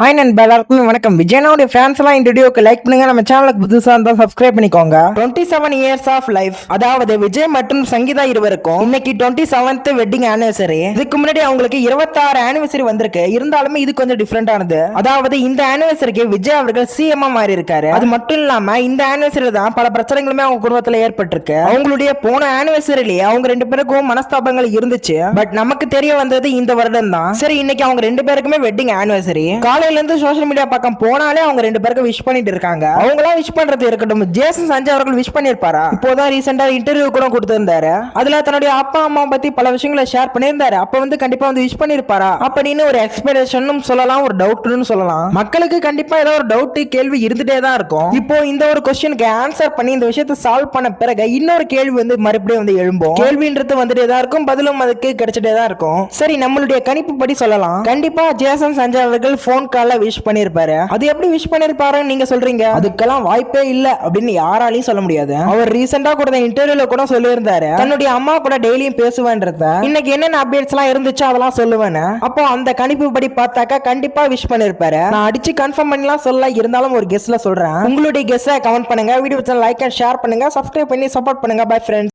Hi நண்பா, எல்லாருக்குமே வணக்கம். விஜயனாவுடைய ஃபேன்ஸ் எல்லாம் இந்த வீடியோக்கு லைக் பண்ணுங்க. நம்ம சேனலுக்கு புதுசா இருந்தா சப்ஸ்கிரைப் பண்ணிக்கோங்க. 27 இயர்ஸ் ஆஃப் லைஃப், அதாவது விஜய் மற்றும் சங்கீதா இருவருக்கும் இன்னைக்கு 27th வெட்டிங் ஆனிவர்சரி. இதுக்கு முன்னாடி அவங்களுக்கு 26 ஆனிவர்சரி வந்திருக்கு. இருந்தாலுமே இது கொஞ்சம் டிஃபரெண்ட் ஆனது. அதாவது இந்த ஆனிவர்சரிக்கு விஜய் அவர்கள் சிஎம் மாறி இருக்காரு. அது மட்டும் இல்லாம இந்த ஆனிவர்சரி தான் பல பிரச்சனைகளுமே அவங்க குடும்பத்துல ஏற்பட்டிருக்கு. அவங்களுடைய போன ஆனிவர்சரியிலேயே அவங்க ரெண்டு பேருக்கும் மனஸ்தாபங்கள் இருந்துச்சு. பட் நமக்கு தெரிய வந்தது இந்த வருடம் தான். சரி, இன்னைக்கு அவங்க ரெண்டு பேருக்குமே வெட்டிங் ஆனிவர்சரி. காலையில இருந்து சோஷியல் மீடியா பக்கம் போனாலே அவங்க ரெண்டு பேருக்கு விஷ் பண்ணிட்டு இருக்காங்க. அவங்களாம் விஷ் பண்றது இருக்கட்டும், ஜேசன் சஞ்சய் அவர்கள் விஷ் பண்ணிருப்பாரா? இப்போதான் ரீசெண்டா இன்டர்வியூ கூட கொடுத்திருந்தாரு. அதுல தன்னுடைய அப்பா அம்மா பத்தி பல விஷயங்களை ஷேர் பண்ணியிருந்தாரு. அப்ப வந்து கண்டிப்பா வந்து விஷ் பண்ணிருப்பாரா அப்படின்னு ஒரு எக்ஸ்பெக்டேஷன் சொல்லலாம், ஒரு டவுட்னு சொல்லலாம். மக்களுக்கு கண்டிப்பா ஏதோ ஒரு டவுட் கேள்வி இருந்துட்டே தான் இருக்கும். இப்போ இந்த ஒரு கொஸ்டினுக்கு ஆன்சர் பண்ணி இந்த விஷயத்தை சால்வ் பண்ண பிறகு இன்னொரு கேள்வி வந்து மறுபடியும் வந்து எழும்பும். கேள்வின்றது வந்துட்டே தான் இருக்கும், பதிலும் அதுக்கு கிடைச்சிட்டே தான் இருக்கும். சரி, நம்மளுடைய கணிப்பு படி சொல்லலாம், கண்டிப்பா ஜேசன் சஞ்சய் அவர்கள் போன் கால்ல விஷ் பண்ணிருப்பாரு. அது எப்படி விஷ் பண்ணிருப்பாருன்னு நீங்க சொல்றீங்க? அதுக்கெல்லாம் வாய்ப்பே இல்ல அப்படின்னு யாராலையும் சொல்ல முடியாது. அவர் ரீசெண்டா கூட இன்டர்வியூல கூட சொல்லியிருந்தாரு, தன்னுடைய அம்மா கூட டெய்லியும் பேசுவேன்றத, இன்னைக்கு என்னென்ன அப்டேட்ஸ் எல்லாம் இருந்துச்சு அதெல்லாம் சொல்லுவேன்னு. அப்போ அந்த கணிப்பு படி பார்த்தாக்கா கண்டிப்பா விஷ் பண்ணிருப்பாரு. நான் அடிச்சு கன்ஃபார்ம் பண்ணலாம் சொல்ல, இருந்தாலும் ஒரு கெஸ்ல சொல்றேன். உங்களுடைய கெஸ்ஸை கமெண்ட் பண்ணுங்க. வீடியோ லைக் அண்ட் ஷேர் பண்ணுங்க. சப்ஸ்கிரைப் பண்ணி சப்போர்ட் பண்ணுங்க. Bye friends.